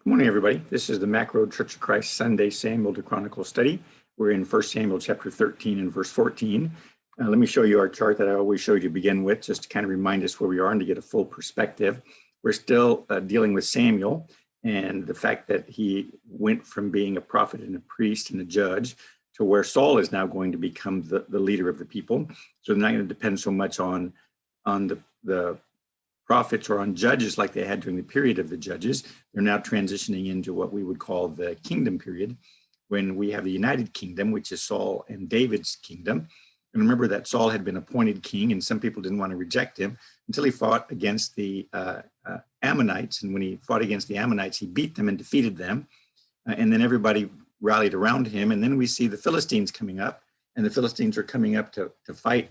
Good morning, everybody. This is the Mack Church of Christ Sunday Samuel to Chronicle study. We're in 1 Samuel chapter 13 and verse 14. Let me show you our chart that I always showed you to begin with, just to kind of remind us where we are and to get a full perspective. We're still dealing with Samuel and the fact that he went from being a prophet and a priest and a judge to where Saul is now going to become the leader of the people. So they're not going to depend so much on the prophets or on judges like they had during the period of the judges. They're now transitioning into what we would call the kingdom period, when we have the United Kingdom, which is Saul and David's kingdom. And remember that Saul had been appointed king, and some people didn't want to reject him until he fought against the Ammonites. And when he fought against the Ammonites, he beat them and defeated them. And then everybody rallied around him. And then we see the Philistines coming up, and the Philistines are coming up to fight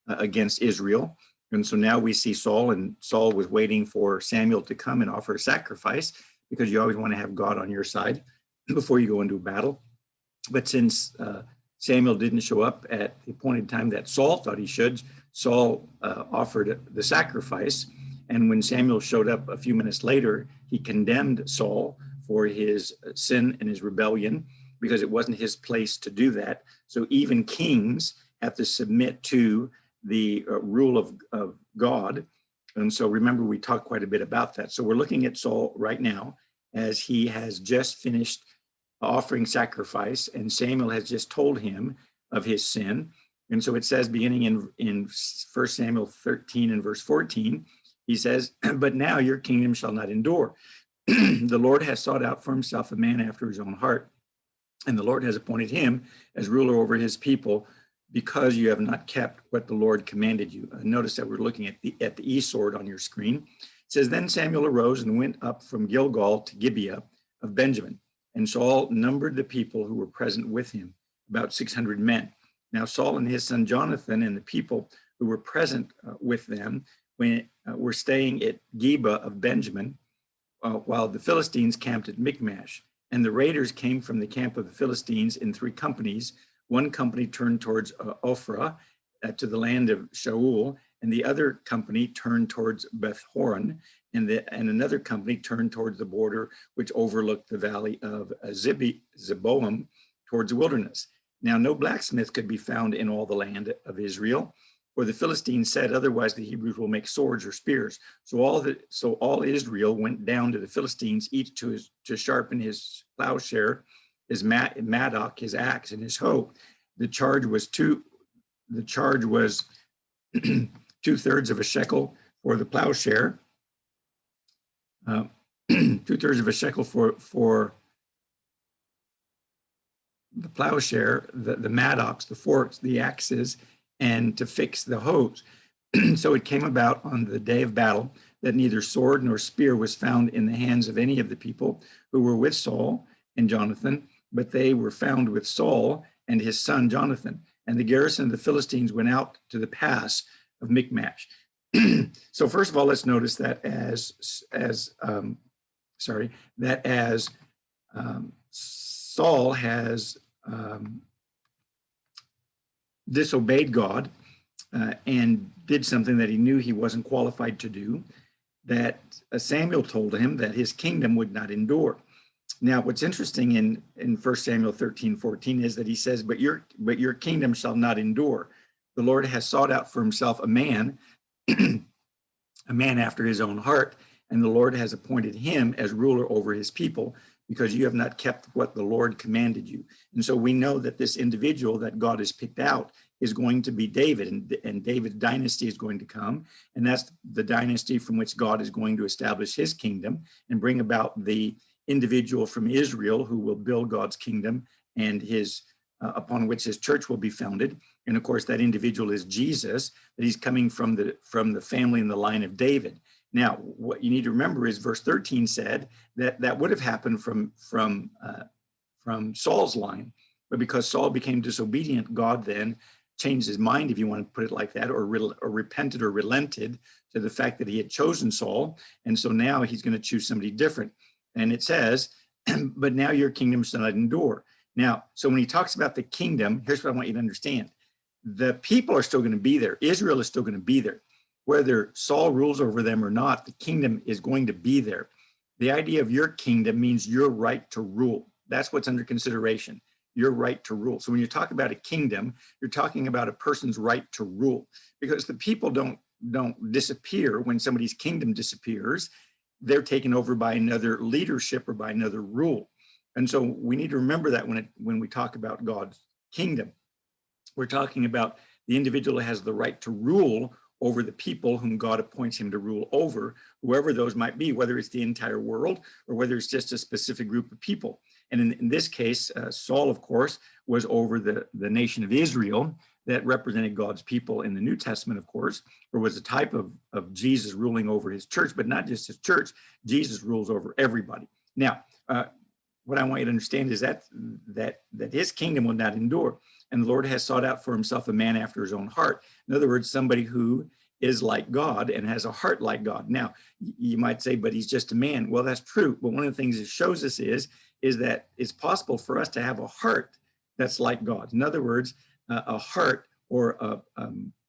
against Israel. And so now we see Saul, and Saul was waiting for Samuel to come and offer a sacrifice, because you always want to have God on your side before you go into a battle. But since Samuel didn't show up at the appointed time that Saul thought he should, Saul offered the sacrifice. And when Samuel showed up a few minutes later, he condemned Saul for his sin and his rebellion, because it wasn't his place to do that. So even kings have to submit to the rule of God. And so remember, we talked quite a bit about that. So we're looking at Saul right now as he has just finished offering sacrifice, and Samuel has just told him of his sin. And so it says, beginning in 1 Samuel 13 and verse 14, he says, "But now your kingdom shall not endure. The Lord has sought out for himself a man after his own heart, and the Lord has appointed him as ruler over his people, because you have not kept what the Lord commanded you." Notice that we're looking at the E sword on your screen. It says, "Then Samuel arose and went up from Gilgal to Gibeah of Benjamin. And Saul numbered the people who were present with him, about 600 men. Now Saul and his son Jonathan and the people who were present with them were staying at Gibeah of Benjamin, while the Philistines camped at Michmash. And the raiders came from the camp of the Philistines in 3 companies. One company turned towards Ophrah, to the land of Shaul, and the other company turned towards Beth Horon, and another company turned towards the border which overlooked the valley of Zeboim towards the wilderness. Now no blacksmith could be found in all the land of Israel, for the Philistines said, otherwise the Hebrews will make swords or spears. So all Israel went down to the Philistines, each to sharpen his plowshare, his mattock, his axe, and his hoe. The charge was 2/3 of a shekel for the plowshare, 2/3 of a shekel for the plowshare, the mattocks, the forks, the axes, and to fix the hoes. So it came about on the day of battle that neither sword nor spear was found in the hands of any of the people who were with Saul and Jonathan, but they were found with Saul and his son Jonathan. And the garrison of the Philistines went out to the pass of Michmash." So first of all, let's notice that as Saul has disobeyed God and did something that he knew he wasn't qualified to do, that Samuel told him that his kingdom would not endure. Now, what's interesting in 1 Samuel 13:14 is that he says, but your kingdom shall not endure. The Lord has sought out for himself a man, a man after his own heart, and the Lord has appointed him as ruler over his people, because you have not kept what the Lord commanded you. And so we know that this individual that God has picked out is going to be David, and David's dynasty is going to come, and that's the dynasty from which God is going to establish his kingdom and bring about the individual from Israel who will build God's kingdom and his upon which his church will be founded. And of course, that individual is Jesus, that he's coming from the family and the line of David. Now, what you need to remember is verse 13 said that would have happened from Saul's line, but because Saul became disobedient, God then changed his mind, if you want to put it like that, or repented or relented to the fact that he had chosen Saul. And so now he's going to choose somebody different. And it says, but now your kingdom shall not endure. Now, so when he talks about the kingdom, here's what I want you to understand. The people are still going to be there. Israel is still going to be there. Whether Saul rules over them or not, the kingdom is going to be there. The idea of your kingdom means your right to rule. That's what's under consideration, your right to rule. So when you talk about a kingdom, you're talking about a person's right to rule, because the people don't disappear when somebody's kingdom disappears. They're taken over by another leadership or by another rule. And so we need to remember that when we talk about God's kingdom, we're talking about the individual has the right to rule over the people whom God appoints him to rule over, whoever those might be, whether it's the entire world or whether it's just a specific group of people. And in this case, Saul, of course, was over the nation of Israel that represented God's people in the New Testament, of course, or was a type of Jesus ruling over his church, but not just his church. Jesus rules over everybody. Now, what I want you to understand is that his kingdom will not endure. And the Lord has sought out for himself a man after his own heart. In other words, somebody who is like God and has a heart like God. Now, you might say, but he's just a man. Well, that's true. But one of the things it shows us is that it's possible for us to have a heart that's like God. In other words, a heart or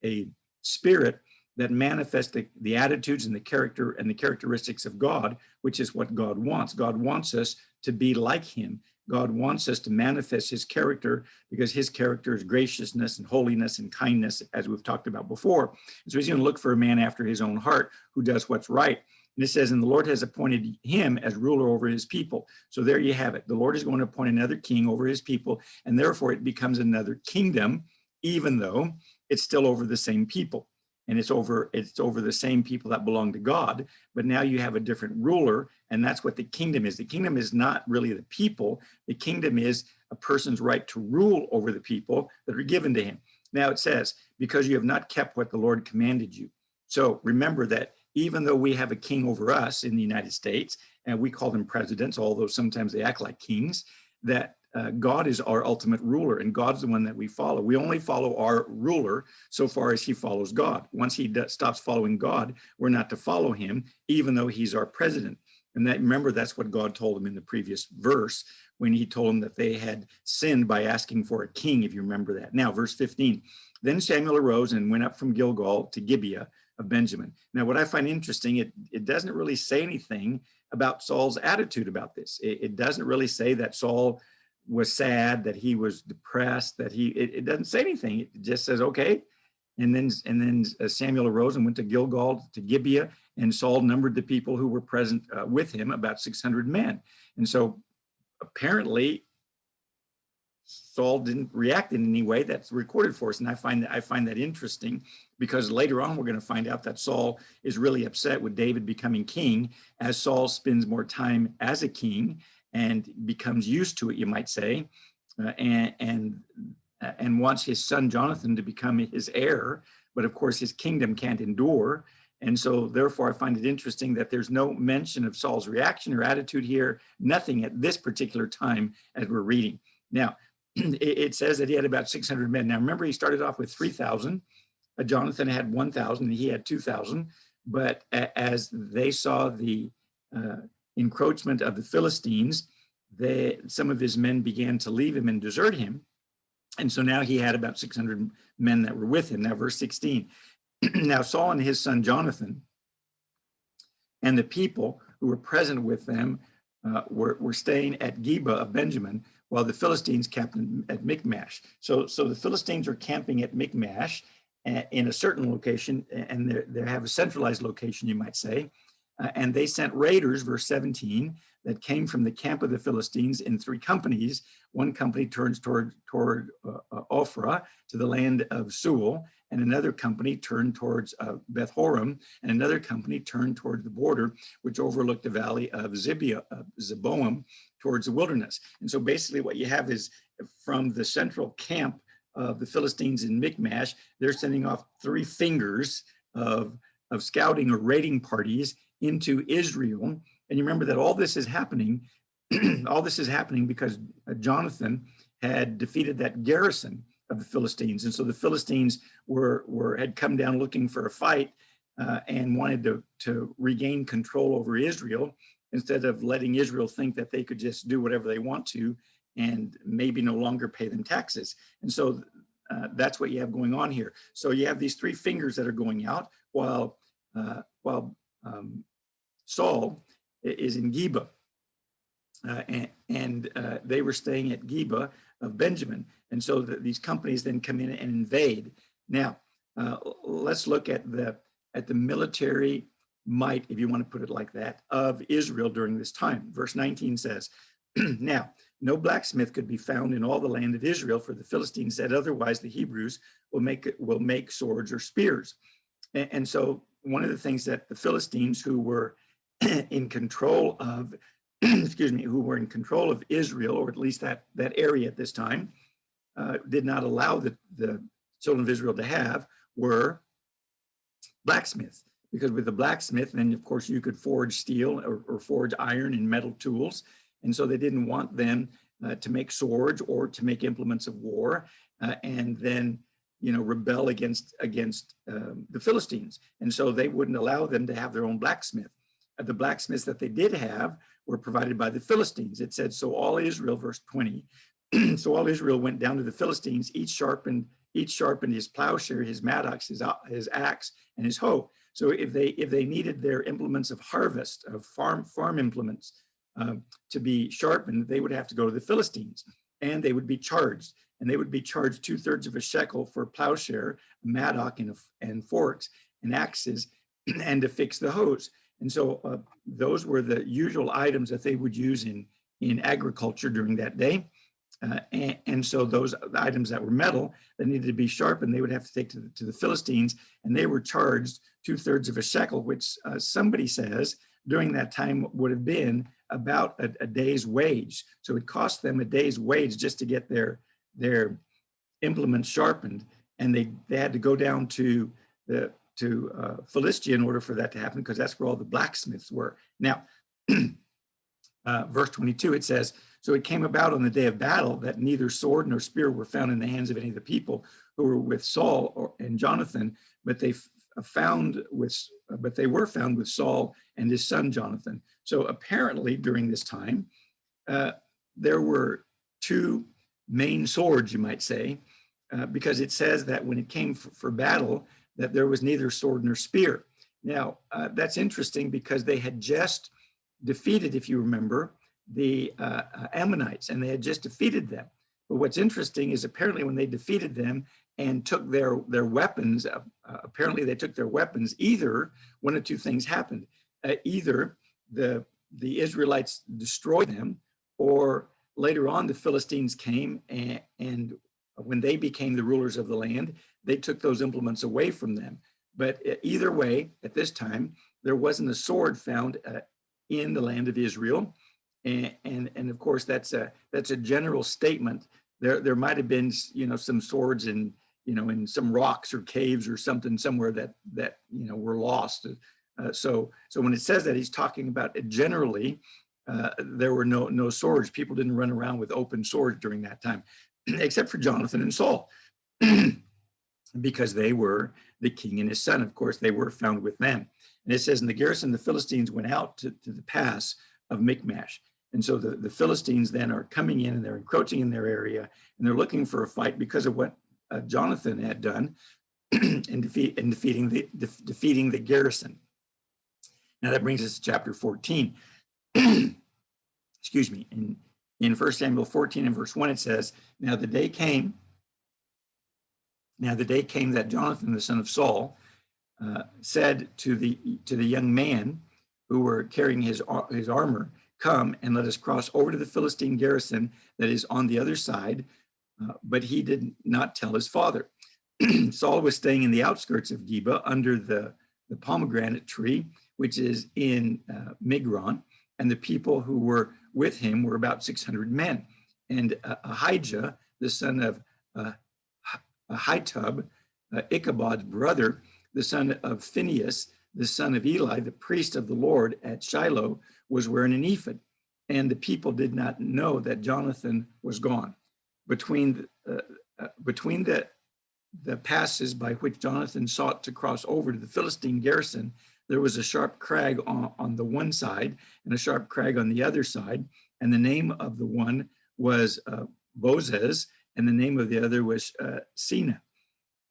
a spirit that manifests the attitudes and the character and the characteristics of God, which is what God wants. God wants us to be like him. God wants us to manifest his character, because his character is graciousness and holiness and kindness, as we've talked about before. And so he's going to look for a man after his own heart who does what's right. And it says, and the Lord has appointed him as ruler over his people. So there you have it. The Lord is going to appoint another king over his people, and therefore it becomes another kingdom, even though it's still over the same people. And it's over the same people that belong to God, but now you have a different ruler, and that's what the kingdom is. The kingdom is not really the people. The kingdom is a person's right to rule over the people that are given to him. Now it says, because you have not kept what the Lord commanded you. So remember that even though we have a king over us in the United States, and we call them presidents, although sometimes they act like kings, that God is our ultimate ruler, and God's the one that we follow. We only follow our ruler so far as he follows God. Once he stops following God, we're not to follow him, even though he's our president. And remember, that's what God told him in the previous verse when he told them that they had sinned by asking for a king, if you remember that. Now, verse 15, then Samuel arose and went up from Gilgal to Gibeah of Benjamin. Now, what I find interesting, it doesn't really say anything about Saul's attitude about this. It doesn't really say that Saul was sad, that he was depressed, that it doesn't say anything. It just says, okay. And then Samuel arose and went to Gilgal to Gibeah, and Saul numbered the people who were present with him, about 600 men. And so apparently Saul didn't react in any way that's recorded for us. And I find that interesting, because later on we're going to find out that Saul is really upset with David becoming king, as Saul spends more time as a king and becomes used to it, you might say, and wants his son Jonathan to become his heir. But of course, his kingdom can't endure. And so therefore, I find it interesting that there's no mention of Saul's reaction or attitude here, nothing at this particular time as we're reading. Now, it says that he had about 600 men. Now, remember, he started off with 3,000. Jonathan had 1,000, and he had 2,000. But as they saw the encroachment of the Philistines, some of his men began to leave him and desert him. And so now he had about 600 men that were with him. Now, verse 16. Now, Saul and his son Jonathan and the people who were present with them were staying at Geba of Benjamin, while the Philistines camped at Michmash. So the Philistines are camping at Michmash in a certain location, and they have a centralized location, you might say. And they sent raiders, verse 17, that came from the camp of the Philistines in 3 companies. One company turns toward Ophrah, to the land of Sewell, and another company turned towards Beth Horon, and another company turned toward the border, which overlooked the valley of Zeboim, towards the wilderness. And so basically what you have is, from the central camp of the Philistines in Michmash, they're sending off 3 fingers of scouting or raiding parties into Israel. And you remember that all this is happening, because Jonathan had defeated that garrison of the Philistines. And so the Philistines had come down looking for a fight and wanted to regain control over Israel, instead of letting Israel think that they could just do whatever they want to and maybe no longer pay them taxes. And so that's what you have going on here. So you have these 3 fingers that are going out, while Saul is in Geba. They were staying at Geba of Benjamin. And so these companies then come in and invade. Now, let's look at the military might, if you want to put it like that, of Israel during this time. Verse 19 says, now, no blacksmith could be found in all the land of Israel, for the Philistines said, otherwise the Hebrews will make swords or spears. And so one of the things that the Philistines, who were in control of, who were in control of Israel, or at least that area at this time, did not allow the children of Israel to have, were blacksmiths. Because with the blacksmith, then of course you could forge steel or forge iron and metal tools. And so they didn't want them to make swords or to make implements of war and then, rebel against the Philistines. And so they wouldn't allow them to have their own blacksmith. The blacksmiths that they did have were provided by the Philistines. It said, so all Israel, verse 20, so all Israel went down to the Philistines, each sharpened his plowshare, his mattocks, his axe, and his hoe. So if they needed their implements of harvest, of farm implements to be sharpened, they would have to go to the Philistines, and they would be charged. And they would be charged 2/3 of a shekel for a plowshare, a mattock, and forks and axes, and to fix the hoes. And so those were the usual items that they would use in agriculture during that day. And so those items that were metal that needed to be sharpened, they would have to take to the Philistines, and they were charged 2/3 of a shekel, which somebody says during that time would have been about a day's wage. So it cost them a day's wage just to get their implements sharpened, and they had to go down to Philistia in order for that to happen, because that's where all the blacksmiths were. Now, verse 22, it says, so it came about on the day of battle that neither sword nor spear were found in the hands of any of the people who were with Saul and Jonathan, but they were found with Saul and his son Jonathan. So apparently during this time, there were two main swords, you might say, because it says that when it came for battle, that there was neither sword nor spear. Now, that's interesting because they had just defeated, if you remember, the Ammonites, and they had just defeated them. But what's interesting is apparently when they defeated them and took their weapons, apparently they took their weapons, either one of two things happened. Either the Israelites destroyed them, or later on the Philistines came and when they became the rulers of the land, they took those implements away from them. But either way, at this time, there wasn't a sword found in the land of Israel. And of course, that's a general statement. There might have been, some swords in some rocks or caves or something somewhere that were lost. So when it says that, he's talking about it generally, there were no swords. People didn't run around with open swords during that time, except for Jonathan and Saul, because they were the king and his son. Of course, they were found with them. And it says, in the garrison, the Philistines went out to the pass of Michmash. And so the Philistines then are coming in and they're encroaching in their area, and they're looking for a fight because of what Jonathan had done in defeating the garrison. Now that brings us to chapter 14. Excuse me. In 1 Samuel 14 and verse 1, it says, Now the day came that Jonathan, the son of Saul, said to the young man who were carrying his armor, Come and let us cross over to the Philistine garrison that is on the other side. But he did not tell his father. Saul was staying in the outskirts of Geba under the pomegranate tree, which is in Migron, and the people who were with him were about 600 men. And Ahijah, the son of Ahitub, Ichabod's brother, the son of Phinehas, the son of Eli, the priest of the Lord at Shiloh, was wearing an ephod. And the people did not know that Jonathan was gone. Between the passes by which Jonathan sought to cross over to the Philistine garrison, there was a sharp crag on the one side and a sharp crag on the other side. And the name of the one was Bozez, and the name of the other was Sina.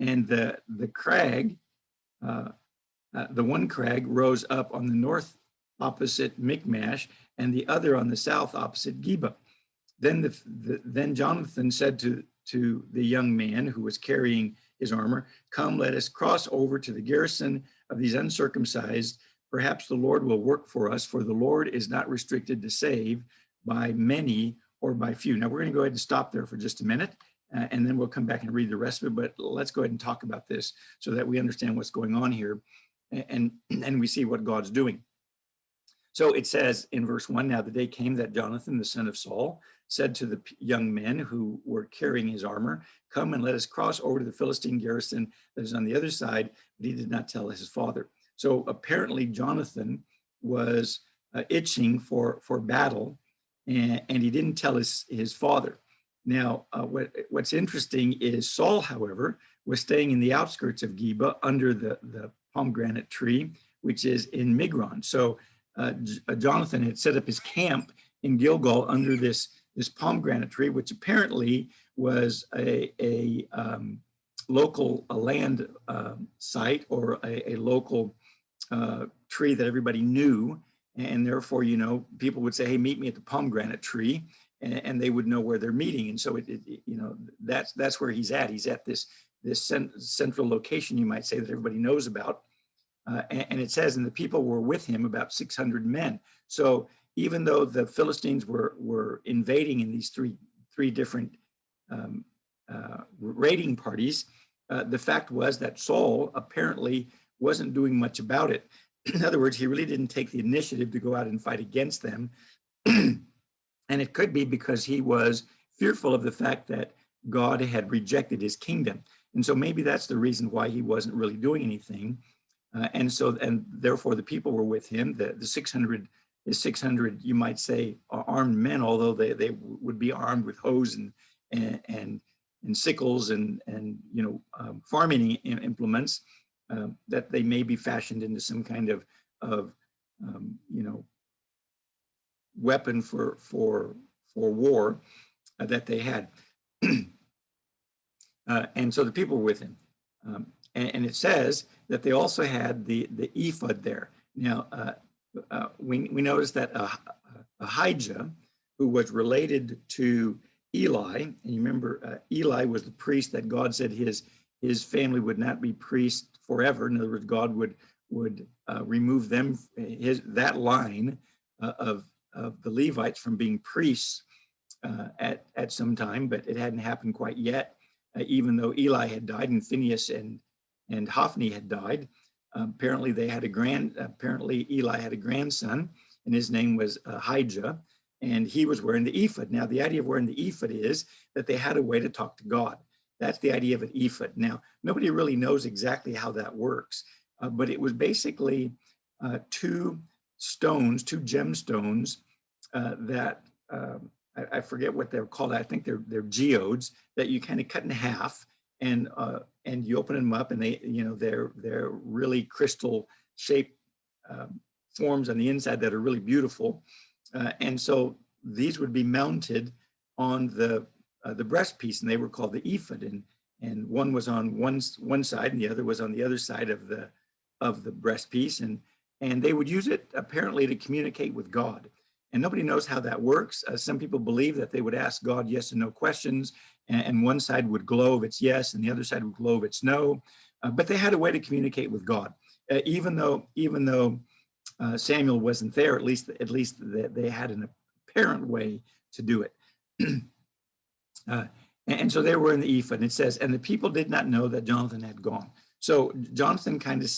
And the crag, the one crag rose up on the north opposite Michmash, and the other on the south opposite Geba. Then Jonathan said to the young man who was carrying his armor, "Come, let us cross over to the garrison of these uncircumcised. Perhaps the Lord will work for us, for the Lord is not restricted to save by many or by few." Now, we're going to go ahead and stop there for just a minute, and then we'll come back and read the rest of it. But let's go ahead and talk about this so that we understand what's going on here, and we see what God's doing. So it says in verse 1, "Now the day came that Jonathan, the son of Saul, said to the young men who were carrying his armor, 'Come and let us cross over to the Philistine garrison that is on the other side.' But he did not tell his father." So apparently Jonathan was itching for battle, and he didn't tell his father. Now, what's interesting is Saul, however, was staying in the outskirts of Geba under the pomegranate tree, which is in Migron. So Jonathan had set up his camp in Gilgal under this pomegranate tree, which apparently was a local land site, or a local tree that everybody knew. And therefore, people would say, "Hey, meet me at the pomegranate tree," and they would know where they're meeting. And so that's where he's at. He's at this central location, you might say, that everybody knows about. And it says, "And the people were with him, about 600 men." So even though the Philistines were invading in these three different raiding parties, the fact was that Saul apparently wasn't doing much about it. In other words, he really didn't take the initiative to go out and fight against them. And it could be because he was fearful of the fact that God had rejected his kingdom. And so maybe that's the reason why he wasn't really doing anything. And therefore the people were with him, the 600, you might say, armed men, although they would be armed with hoes and sickles and farming implements, that they may be fashioned into some kind of weapon for war that they had. And so the people were with him. And it says that they also had the ephod there. Now, we notice that Ahijah, who was related to Eli, and you remember Eli was the priest that God said his family would not be priests forever. In other words, God would remove them, that line of the Levites, from being priests at some time, but it hadn't happened quite yet. Even though Eli had died and Phinehas and Hophni had died, apparently Eli had a grandson, and his name was Ahijah, and he was wearing the ephod. Now, the idea of wearing the ephod is that they had a way to talk to God. That's the idea of an ephod. Now, nobody really knows exactly how that works, but it was basically two gemstones that I forget what they're called. I think they're geodes that you kind of cut in half, and you open them up, and they're really crystal shaped forms on the inside that are really beautiful. And so these would be mounted on the breastpiece, and they were called the ephod. And one was on one side, and the other was on the other side of the breastpiece, and they would use it apparently to communicate with God. And nobody knows how that works. Some people believe that they would ask God yes and no questions, and one side would glow if it's yes, and the other side would glow if it's no. But they had a way to communicate with God, even though Samuel wasn't there. At least they had an apparent way to do it. And so they were in the ephod. And it says, "And the people did not know that Jonathan had gone." So Jonathan kind of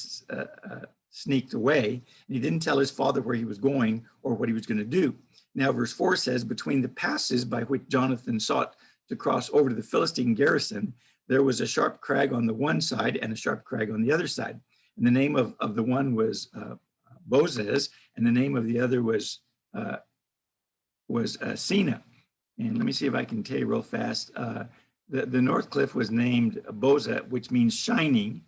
sneaked away, and he didn't tell his father where he was going or what he was going to do. Now, verse 4 says, "Between the passes by which Jonathan sought to cross over to the Philistine garrison, there was a sharp crag on the one side and a sharp crag on the other side. And the name of the one was Bozez, and the name of the other was Sina." And let me see if I can tell you real fast. The North Cliff was named Boza, which means shining.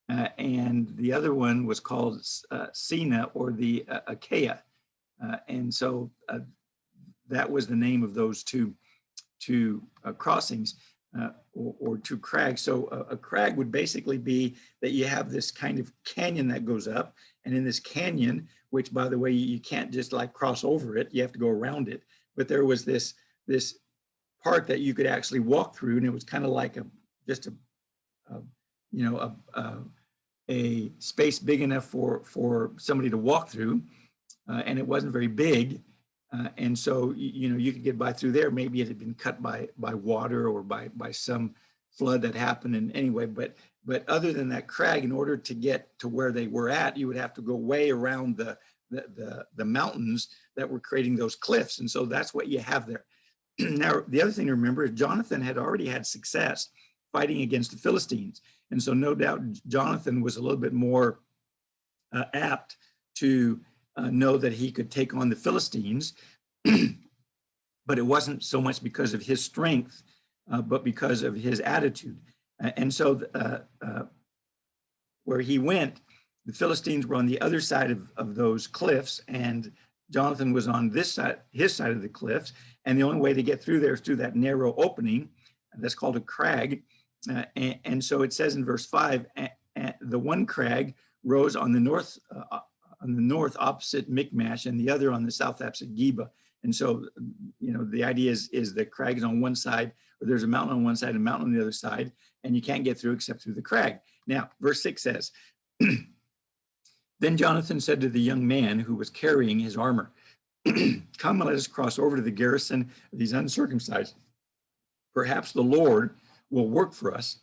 And the other one was called Sina, or the Achaia. And so that was the name of those two crossings, or two crags. So a crag would basically be that you have this kind of canyon that goes up, And in this canyon, which, by the way, you can't just like cross over it, you have to go around it. But there was this part that you could actually walk through, and it was kind of like a space big enough for somebody to walk through, and it wasn't very big. And so, you could get by through there. Maybe it had been cut by water or by some flood that happened. And anyway, but other than that crag, in order to get to where they were at, you would have to go way around the mountains that were creating those cliffs. And so that's what you have there. Now, the other thing to remember is Jonathan had already had success fighting against the Philistines. And so no doubt Jonathan was a little bit more apt to know that he could take on the Philistines, but it wasn't so much because of his strength, but because of his attitude. And so where he went, the Philistines were on the other side of those cliffs, and Jonathan was on this side, his side of the cliffs. And the only way to get through there is through that narrow opening that's called a crag. And so it says in verse 5, the one crag rose on the north opposite Michmash, and the other on the south opposite Geba. And so, the idea is the crag is on one side, or there's a mountain on one side and a mountain on the other side, and you can't get through except through the crag. Now, verse 6 says, then Jonathan said to the young man who was carrying his armor, come, let us cross over to the garrison of these uncircumcised. Perhaps the Lord will work for us,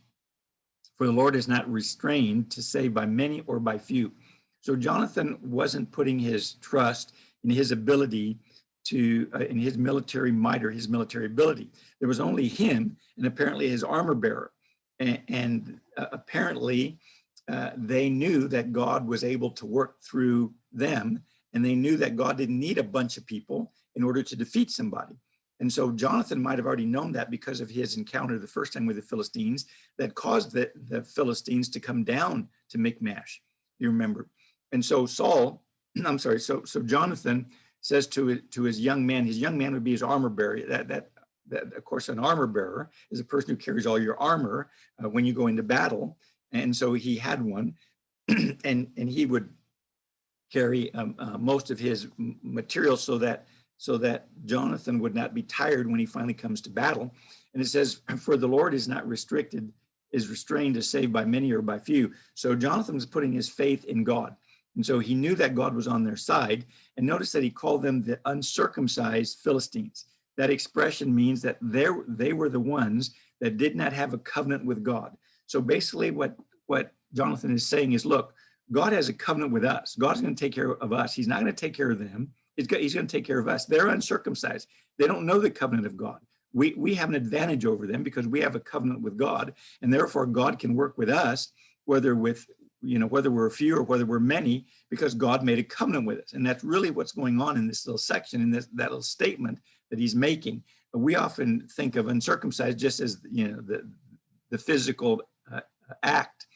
for the Lord is not restrained to save by many or by few. So Jonathan wasn't putting his trust in his ability in his military might or his military ability. There was only him and apparently his armor bearer. And apparently they knew that God was able to work through them, and they knew that God didn't need a bunch of people in order to defeat somebody. And so Jonathan might have already known that because of his encounter the first time with the Philistines that caused the Philistines to come down to Michmash, you remember. And so so Jonathan says to his young man would be his armor bearer. That of course, an armor bearer is a person who carries all your armor when you go into battle. And so he had one, and he would carry most of his material so that Jonathan would not be tired when he finally comes to battle. And it says, for the Lord is not restrained to save by many or by few. So Jonathan was putting his faith in God. And so he knew that God was on their side. And notice that he called them the uncircumcised Philistines. That expression means that they were the ones that did not have a covenant with God. So basically what Jonathan is saying is, look, God has a covenant with us. God's going to take care of us. He's not going to take care of them. He's going to take care of us. They're uncircumcised. They don't know the covenant of God. We have an advantage over them because we have a covenant with God, and therefore God can work with us, whether we're a few or whether we're many, because God made a covenant with us. And that's really what's going on in this little section, in that little statement that he's making. We often think of uncircumcised just as the physical act,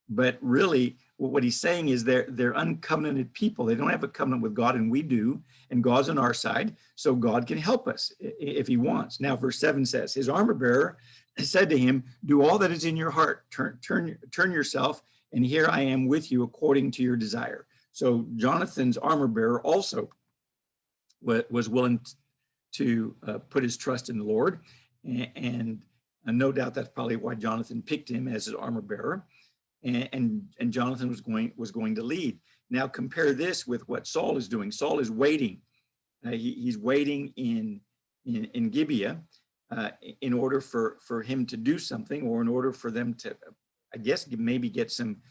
but really what he's saying is they're uncovenanted people. They don't have a covenant with God, and we do, and God's on our side, so God can help us if he wants. Now, verse 7 says, his armor bearer said to him, do all that is in your heart, turn yourself, and here I am with you according to your desire. So Jonathan's armor bearer also was willing to put his trust in the Lord, and no doubt that's probably why Jonathan picked him as his armor bearer. And Jonathan was going to lead. Now compare this with what Saul is doing. Saul is waiting. He's waiting in Gibeah in order for him to do something, or in order for them to, I guess, maybe get some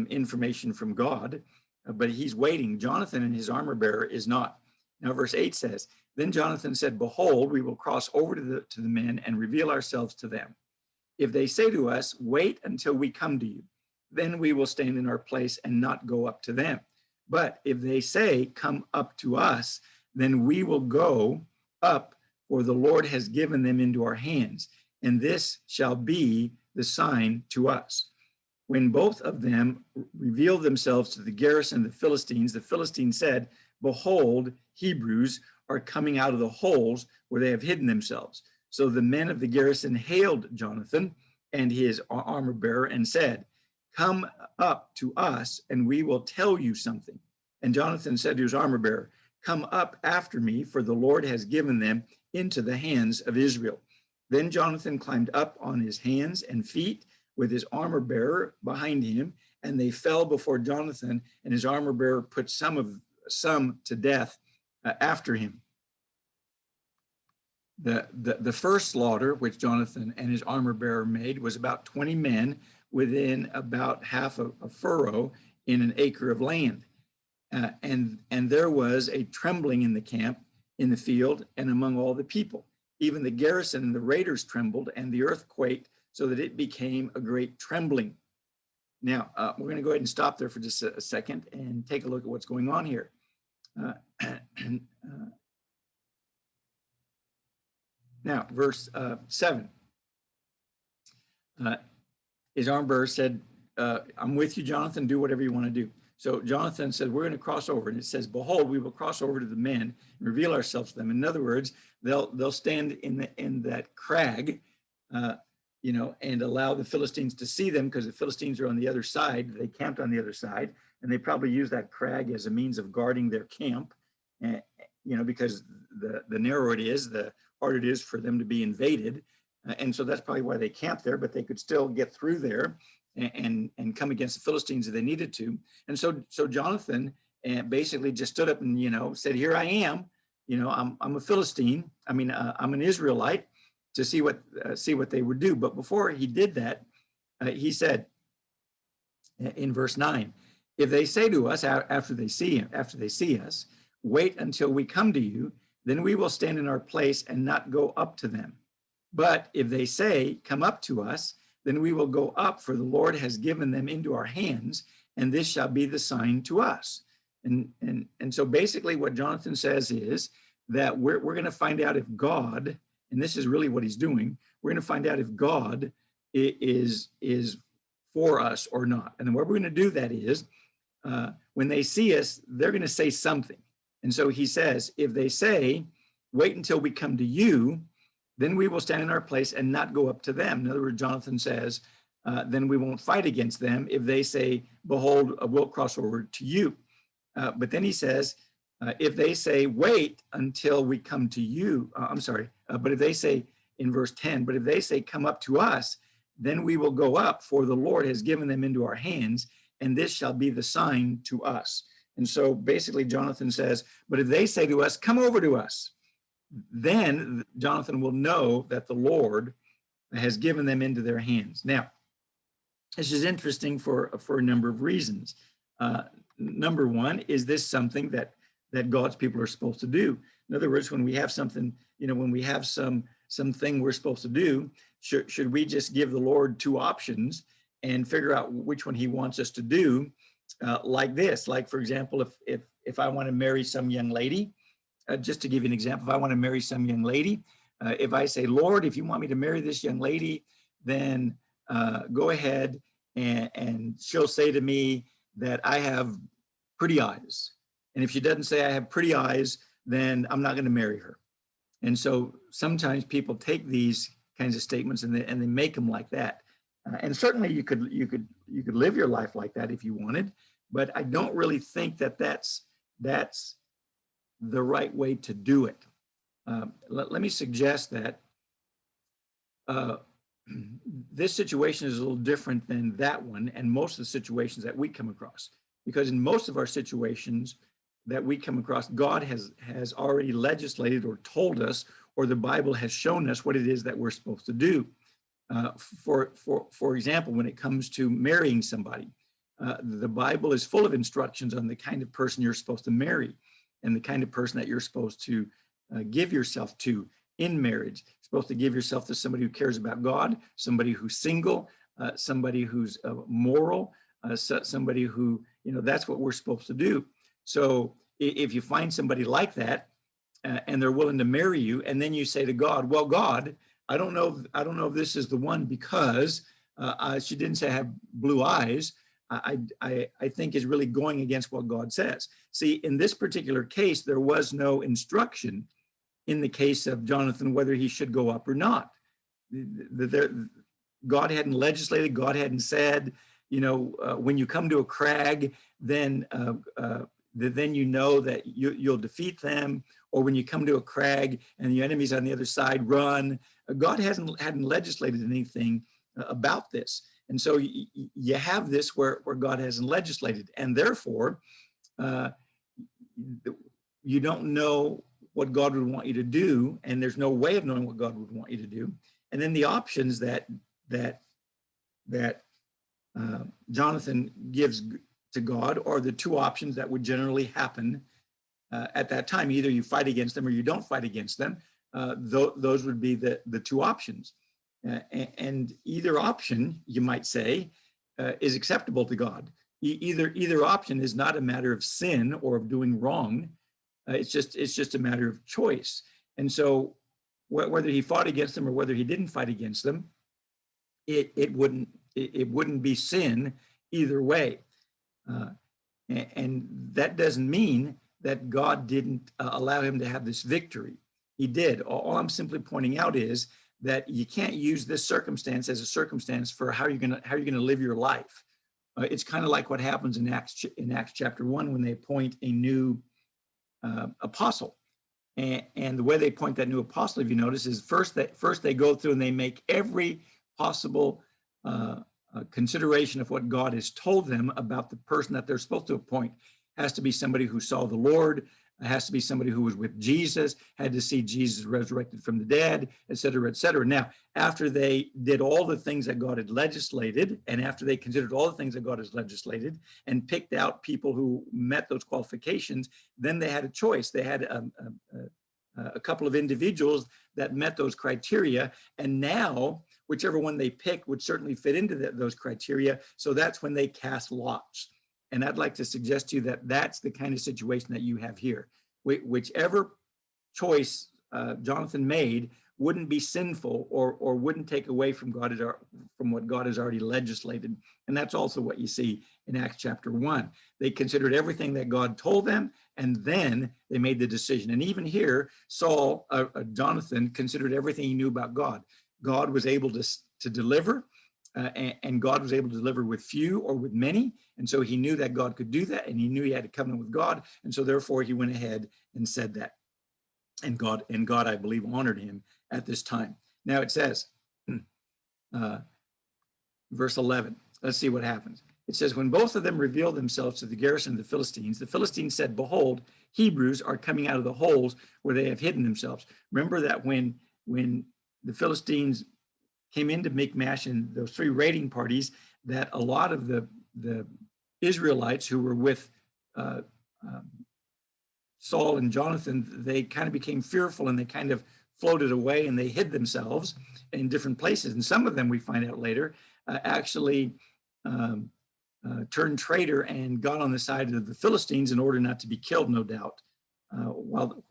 information from God. But he's waiting. Jonathan and his armor bearer is not. Now verse 8 says, then Jonathan said, behold, we will cross over to the men and reveal ourselves to them. If they say to us, wait until we come to you, then we will stand in our place and not go up to them. But if they say, come up to us, then we will go up, for the Lord has given them into our hands, and this shall be the sign to us. When both of them revealed themselves to the garrison of the Philistines said, behold, Hebrews are coming out of the holes where they have hidden themselves. So the men of the garrison hailed Jonathan and his armor bearer and said, come up to us, and we will tell you something. And Jonathan said to his armor bearer, "Come up after me, for the Lord has given them into the hands of Israel." Then Jonathan climbed up on his hands and feet with his armor bearer behind him, and they fell before Jonathan, and his armor bearer put some to death after him. The first slaughter, which Jonathan and his armor bearer made, was about 20 men within about half a furrow in an acre of land. And there was a trembling in the camp, in the field, and among all the people. Even the garrison and the raiders trembled, and the earth quaked, so that it became a great trembling. Now, we're going to go ahead and stop there for just a second and take a look at what's going on here. Now, verse 7. His armor bearer said, "I'm with you, Jonathan, do whatever you want to do." So Jonathan said, "We're going to cross over." And it says, "Behold, we will cross over to the men and reveal ourselves to them." In other words, they'll stand in that crag, and allow the Philistines to see them, because the Philistines are on the other side. They camped on the other side, and they probably use that crag as a means of guarding their camp, because the narrower it is, the harder it is for them to be invaded. And so that's probably why they camped there, but they could still get through there and come against the Philistines if they needed to. And so Jonathan basically just stood up and, said, "Here I am. I'm a Philistine. I'm an Israelite," to see what they would do. But before he did that, he said in verse 9, "If they say to us after they see us, 'Wait until we come to you,' then we will stand in our place and not go up to them. But if they say, 'Come up to us,' then we will go up, for the Lord has given them into our hands, and this shall be the sign to us." And so basically what Jonathan says is that we're going to find out if God, and this is really what he's doing, we're going to find out if God is for us or not. And the way we're going to do that is when they see us, they're going to say something. And so he says, if they say, "Wait until we come to you," then we will stand in our place and not go up to them. In other words, Jonathan says, then we won't fight against them if they say, "Behold, we'll cross over to you." But then he says, if they say, "Wait until we come to you," but if they say in verse 10, "But if they say, 'Come up to us,' then we will go up, for the Lord has given them into our hands, and this shall be the sign to us." And so basically Jonathan says, but if they say to us, "Come over to us," then Jonathan will know that the Lord has given them into their hands. Now, this is interesting for a number of reasons. Number one, is this something that God's people are supposed to do? In other words, when we have something, when we have something we're supposed to do, should we just give the Lord two options and figure out which one he wants us to do? Like this, like, for example, if I want to marry some young lady, just to give you an example, if I want to marry some young lady, if I say, "Lord, if you want me to marry this young lady, then go ahead," and she'll say to me that I have pretty eyes. And if she doesn't say I have pretty eyes, then I'm not going to marry her. And so sometimes people take these kinds of statements and they make them like that. And certainly you could live your life like that if you wanted, but I don't really think that that's the right way to do it. Let me suggest that this situation is a little different than that one and most of the situations that we come across, because in most of our situations that we come across, God has already legislated or told us, or the Bible has shown us what it is that we're supposed to do. For example, when it comes to marrying somebody, the Bible is full of instructions on the kind of person you're supposed to marry and the kind of person that you're supposed to give yourself to in marriage. You're supposed to give yourself to somebody who cares about God, somebody who's single, somebody who's moral, somebody who, that's what we're supposed to do. So if you find somebody like that and they're willing to marry you, and then you say to God, "Well, God, I don't know if this is the one because she didn't say I have blue eyes," I think is really going against what God says. See, in this particular case, there was no instruction in the case of Jonathan whether he should go up or not. God hadn't legislated, God hadn't said, when you come to a crag, then then you know that you'll defeat them. Or when you come to a crag and the enemy's on the other side, run. God hadn't legislated anything about this. And so you have this where God hasn't legislated. And therefore, you don't know what God would want you to do, and there's no way of knowing what God would want you to do. And then the options that Jonathan gives to God are the two options that would generally happen at that time. Either you fight against them or you don't fight against them. Those would be the two options. And either option, you might say, is acceptable to God. Either option is not a matter of sin or of doing wrong. It's just a matter of choice. And so whether he fought against them or whether he didn't fight against them, it wouldn't be sin either way. And that doesn't mean that God didn't allow him to have this victory. He did. All I'm simply pointing out is that you can't use this circumstance as a circumstance for how you're gonna live your life. It's kind of like what happens in Acts chapter 1 when they appoint a new apostle. And the way they appoint that new apostle, if you notice, is first they go through and they make every possible consideration of what God has told them about the person that they're supposed to appoint. Has to be somebody who saw the Lord. It has to be somebody who was with Jesus, had to see Jesus resurrected from the dead, et cetera, et cetera. Now, after they did all the things that God had legislated, and after they considered all the things that God has legislated and picked out people who met those qualifications, then they had a choice. They had a couple of individuals that met those criteria, and now whichever one they picked would certainly fit into those criteria. So that's when they cast lots. And I'd like to suggest to you that that's the kind of situation that you have here. Whichever choice Jonathan made wouldn't be sinful or wouldn't take away from what God has already legislated. And that's also what you see in Acts chapter 1. They considered everything that God told them, and then they made the decision. And even here, Jonathan considered everything he knew about God. God was able to deliver. And God was able to deliver with few or with many. And so he knew that God could do that, and he knew he had a covenant with God. And so therefore he went ahead and said that. And God, I believe, honored him at this time. Now it says, verse 11, let's see what happens. It says, when both of them revealed themselves to the garrison of the Philistines said, behold, Hebrews are coming out of the holes where they have hidden themselves. Remember that when the Philistines came into Michmash and those three raiding parties, that a lot of the Israelites who were with Saul and Jonathan, they kind of became fearful and they kind of floated away and they hid themselves in different places. And some of them, we find out later, actually turned traitor and got on the side of the Philistines in order not to be killed, no doubt, while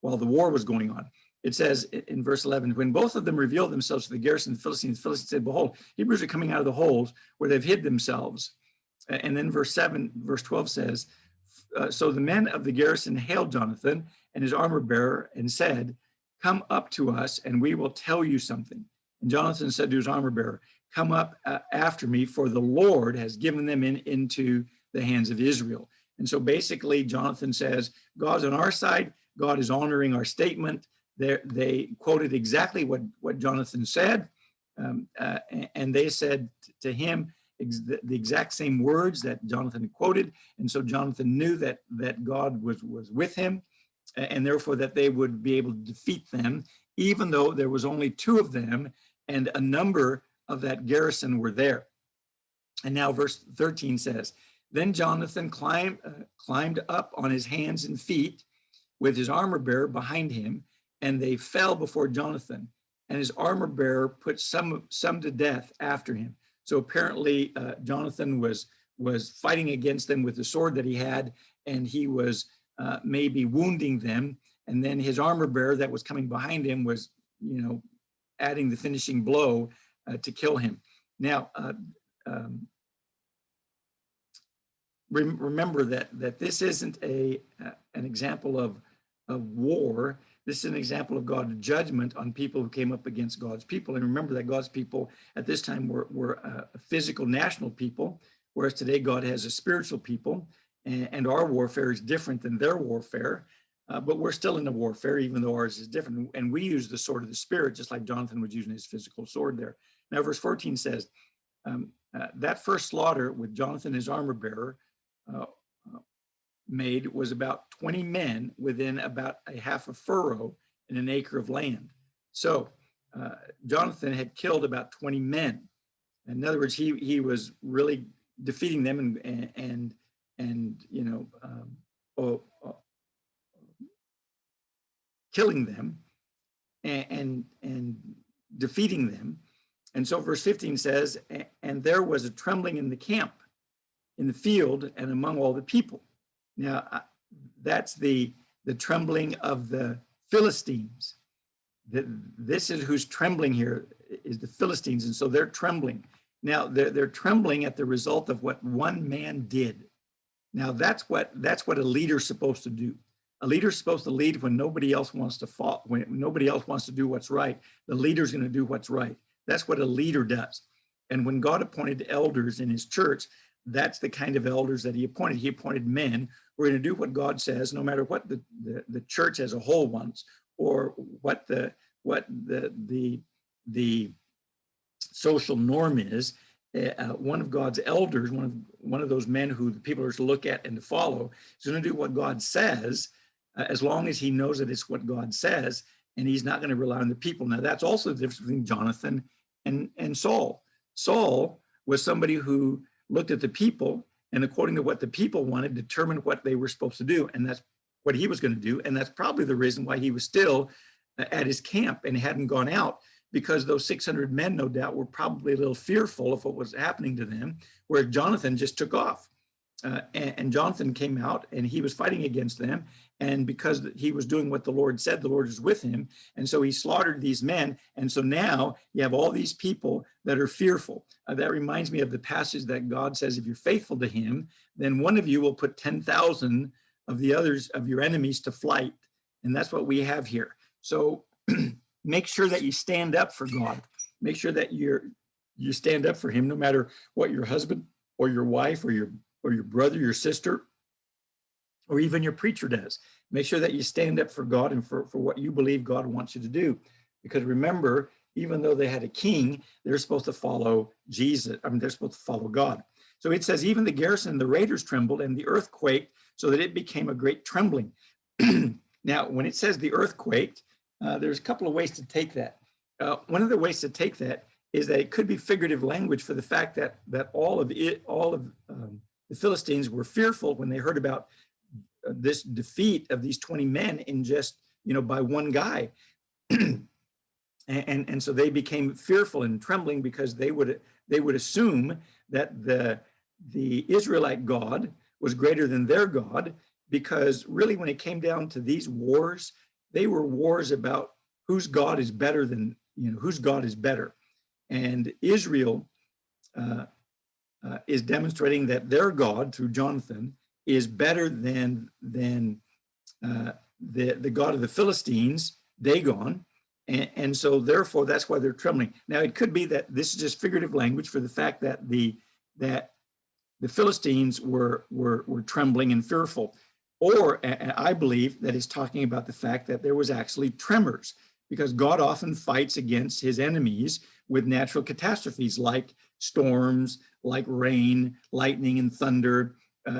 the war was going on. It says in verse 11, when both of them revealed themselves to the garrison of the Philistines said, behold, Hebrews are coming out of the holes where they've hid themselves. And then verse 12 says, so the men of the garrison hailed Jonathan and his armor bearer and said, come up to us and we will tell you something. And Jonathan said to his armor bearer, come up after me, for the Lord has given them into the hands of Israel. And so basically Jonathan says, God's on our side. God is honoring our statement. They quoted exactly what Jonathan said, and they said to him the exact same words that Jonathan had quoted. And so Jonathan knew that God was with him, and therefore that they would be able to defeat them, even though there was only two of them and a number of that garrison were there. And now verse 13 says, then Jonathan climbed up on his hands and feet with his armor bearer behind him, and they fell before Jonathan, and his armor bearer put some to death after him. So apparently Jonathan was fighting against them with the sword that he had, and he was maybe wounding them. And then his armor bearer that was coming behind him was, adding the finishing blow to kill him. Now, remember that this isn't an example of war. This is an example of God's judgment on people who came up against God's people. And remember that God's people at this time were a physical national people, whereas today God has a spiritual people. and our warfare is different than their warfare. But we're still in a warfare, even though ours is different. And we use the sword of the Spirit, just like Jonathan was using his physical sword there. Now, verse 14 says, that first slaughter with Jonathan, his armor bearer, made was about 20 men within about a half a furrow in an acre of land. So Jonathan had killed about 20 men. In other words, he was really defeating them and killing them and defeating them. And so verse 15 says, and there was a trembling in the camp, in the field, and among all the people. Now, that's the trembling of the Philistines. This is who's trembling here, is the Philistines, and so they're trembling. Now, they're trembling at the result of what one man did. Now, that's what a leader's supposed to do. A leader's supposed to lead when nobody else wants to follow, when nobody else wants to do what's right. The leader's going to do what's right. That's what a leader does. And when God appointed elders in his church, that's the kind of elders that he appointed. He appointed men who are going to do what God says, no matter what the church as a whole wants, or what the social norm is. One of God's elders, one of those men who the people are to look at and to follow, is going to do what God says, as long as he knows that it's what God says, and he's not going to rely on the people. Now, that's also the difference between Jonathan and Saul. Saul was somebody who looked at the people, and according to what the people wanted, determined what they were supposed to do, and that's what he was going to do. And that's probably the reason why he was still at his camp and hadn't gone out, because those 600 men, no doubt, were probably a little fearful of what was happening to them, where Jonathan just took off. And Jonathan came out, and he was fighting against them. And because he was doing what the Lord said, the Lord is with him. And so he slaughtered these men. And so now you have all these people that are fearful. That reminds me of the passage that God says, if you're faithful to him, then one of you will put 10,000 of the others of your enemies to flight. And that's what we have here. So make sure that you stand up for God. Make sure that you stand up for him, no matter what your husband or your wife or your brother, your sister, or even your preacher does. Make sure that you stand up for God and for what you believe God wants you to do. Because remember, even though they had a king, they're supposed to follow Jesus. They're supposed to follow God. So it says, even the garrison and the raiders trembled, and the earth quaked, so that it became a great trembling. Now, when it says the earth quaked, there's a couple of ways to take that. One of the ways to take that is that it could be figurative language for the fact that all of the Philistines were fearful when they heard about this defeat of these 20 men in just, by one guy. and so they became fearful and trembling, because they would assume that the Israelite God was greater than their God, because really when it came down to these wars, they were wars about whose God is better than, whose God is better. And Israel is demonstrating that their God, through Jonathan, is better than the God of the Philistines, Dagon. And so therefore, that's why they're trembling. Now, it could be that this is just figurative language for the fact that the Philistines were trembling and fearful. Or I believe that it's talking about the fact that there was actually tremors, because God often fights against his enemies with natural catastrophes like storms, like rain, lightning, and thunder,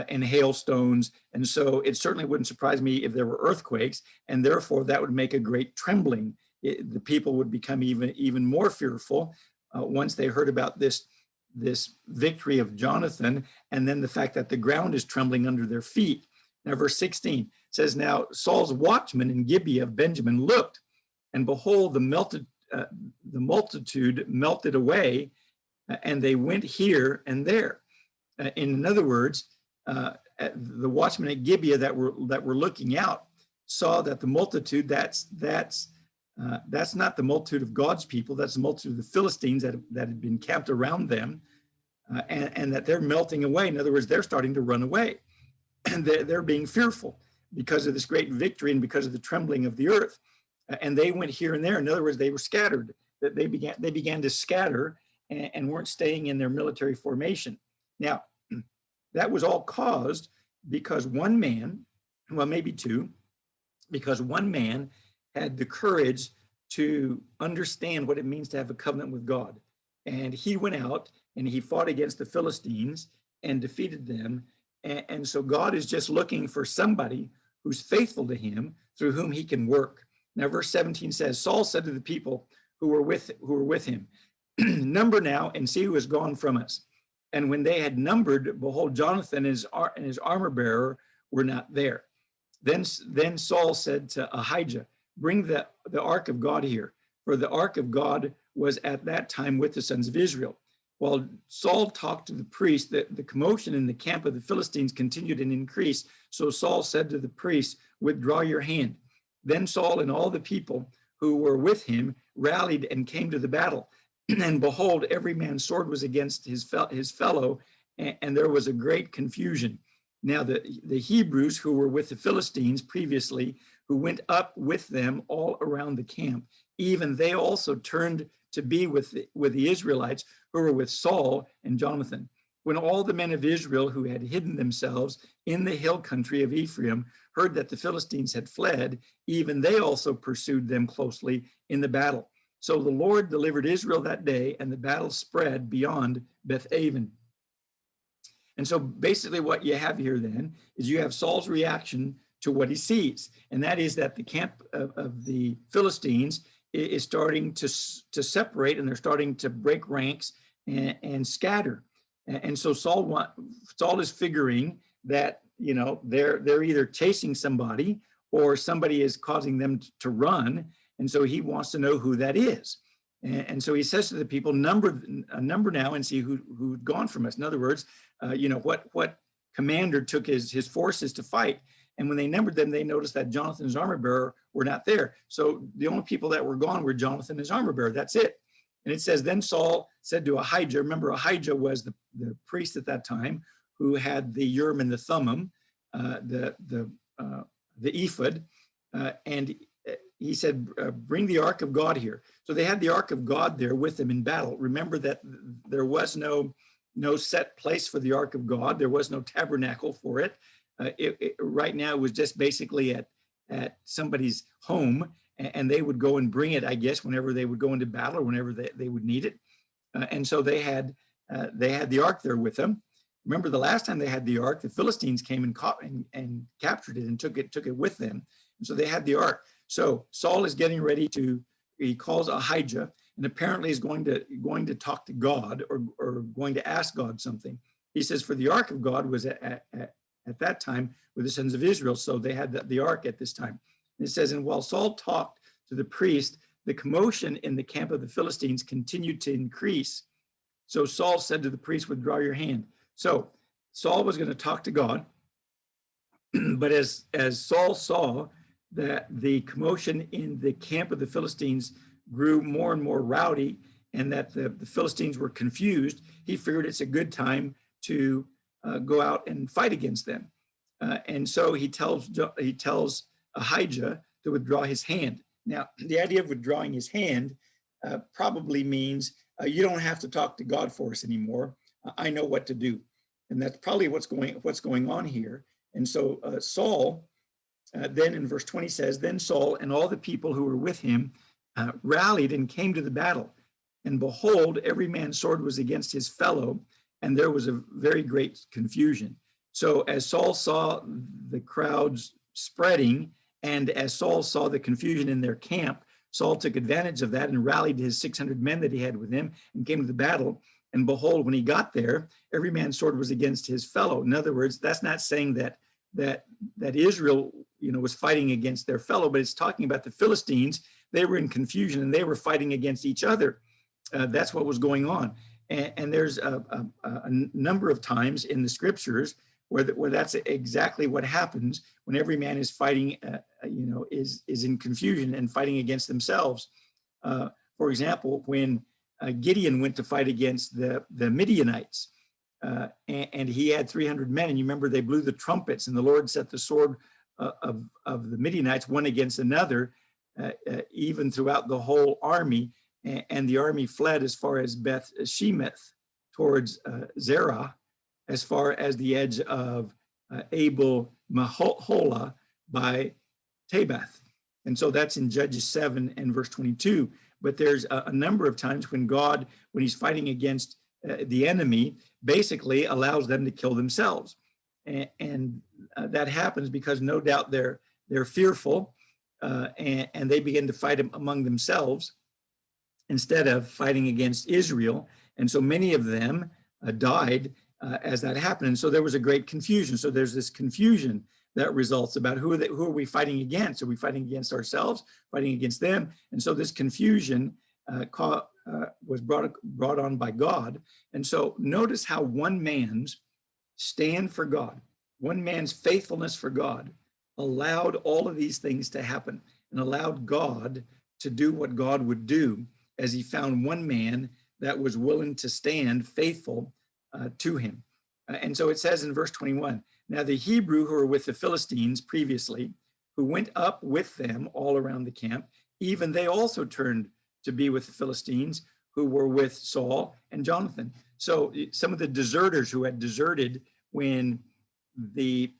and hailstones. And so it certainly wouldn't surprise me if there were earthquakes, and therefore that would make a great trembling. The people would become even more fearful once they heard about this victory of Jonathan, and then the fact that the ground is trembling under their feet. Now, verse 16 says, now Saul's watchmen in Gibeah of Benjamin looked, and behold, the multitude melted away, and they went here and there. In other words, the watchmen at Gibeah that were looking out saw that the multitude, that's not the multitude of God's people, that's the multitude of the Philistines that had been camped around them, and that they're melting away. In other words, they're starting to run away, and they're being fearful because of this great victory and because of the trembling of the earth. And they went here and there. In other words, they were scattered. They began to scatter and weren't staying in their military formation. Now, that was all caused because one man, well, maybe two, because one man had the courage to understand what it means to have a covenant with God. And he went out and he fought against the Philistines and defeated them. And so God is just looking for somebody who's faithful to him, through whom he can work. Now, verse 17 says, Saul said to the people who were with him, number now and see who has gone from us. And when they had numbered, behold, Jonathan and his armor bearer were not there. Then Saul said to Ahijah, bring the ark of God here, for the ark of God was at that time with the sons of Israel. While Saul talked to the priest, the commotion in the camp of the Philistines continued and increased. So Saul said to the priest, withdraw your hand. Then Saul and all the people who were with him rallied and came to the battle. And behold, every man's sword was against his fellow, and there was a great confusion. Now the Hebrews who were with the Philistines previously, who went up with them all around the camp, even they also turned to be with the Israelites who were with Saul and Jonathan. When all the men of Israel who had hidden themselves in the hill country of Ephraim heard that the Philistines had fled, even they also pursued them closely in the battle. So the Lord delivered Israel that day, and the battle spread beyond Beth-aven. And so basically what you have here then is you have Saul's reaction to what he sees, and that is that the camp of the Philistines is starting to separate, and they're starting to break ranks and scatter. And so Saul is figuring that, you know, they're either chasing somebody or somebody is causing them to run. And so he wants to know who that is. And so he says to the people, number now and see who'd gone from us. In other words, you know, what commander took his forces to fight. And when they numbered them, they noticed that Jonathan and his armor bearer were not there. So the only people that were gone were Jonathan and his armor bearer. That's it. And it says, then Saul said to Ahijah, remember Ahijah was the priest at that time who had the Urim and the Thummim, the ephod, and he said, bring the ark of God here. So they had the ark of God there with them in battle. Remember that there was no set place for the ark of God. There was no tabernacle for it. Right now, it was just basically at somebody's home, and they would go and bring it, I guess, whenever they would go into battle or whenever they would need it. And so they had the ark there with them. Remember, the last time they had the ark, the Philistines came and captured it and took it with them. And so they had the ark. So Saul is getting ready he calls Ahijah, and apparently is going to talk to God or going to ask God something. He says, for the ark of God was at that time with the sons of Israel. So they had the ark at this time. And it says, and while Saul talked to the priest, the commotion in the camp of the Philistines continued to increase. So Saul said to the priest, withdraw your hand. So Saul was going to talk to God. But as Saul saw that the commotion in the camp of the Philistines grew more and more rowdy, and that the Philistines were confused, he figured it's a good time to go out and fight against them. And so he tells Ahijah to withdraw his hand. Now, the idea of withdrawing his hand probably means you don't have to talk to God for us anymore. I know what to do. And that's probably what's going on here. And so Saul, then in verse 20 says, then Saul and all the people who were with him rallied and came to the battle. And behold, every man's sword was against his fellow, and there was a very great confusion. So as Saul saw the crowds spreading, and as Saul saw the confusion in their camp, Saul took advantage of that and rallied his 600 men that he had with him and came to the battle. And behold, when he got there, every man's sword was against his fellow. In other words, that's not saying that Israel, you know, was fighting against their fellow, but it's talking about the Philistines. They were in confusion and they were fighting against each other. That's what was going on. And there's a number of times in the scriptures where that's exactly what happens when every man is fighting, is in confusion and fighting against themselves. For example, when Gideon went to fight against the Midianites, and he had 300 men, and you remember they blew the trumpets, and the Lord set the sword of the Midianites one against another, even throughout the whole army, and the army fled as far as Beth Shemeth towards Zerah, as far as the edge of Abel Mahola by Tabath. And so that's in Judges 7 and verse 22. But there's a number of times when God, when he's fighting against the enemy, basically allows them to kill themselves. And that happens because no doubt they're fearful and they begin to fight among themselves instead of fighting against Israel. And so many of them died as that happened. And so there was a great confusion. So there's this confusion that results about who are we fighting against? Are we fighting against ourselves, fighting against them? And so this confusion was brought on by God. And so notice how one man's stand for God, one man's faithfulness for God allowed all of these things to happen and allowed God to do what God would do as he found one man that was willing to stand faithful to him. And so it says in verse 21, now the Hebrew who were with the Philistines previously, who went up with them all around the camp, even they also turned to be with the Philistines who were with Saul and Jonathan. So some of the deserters who had deserted when the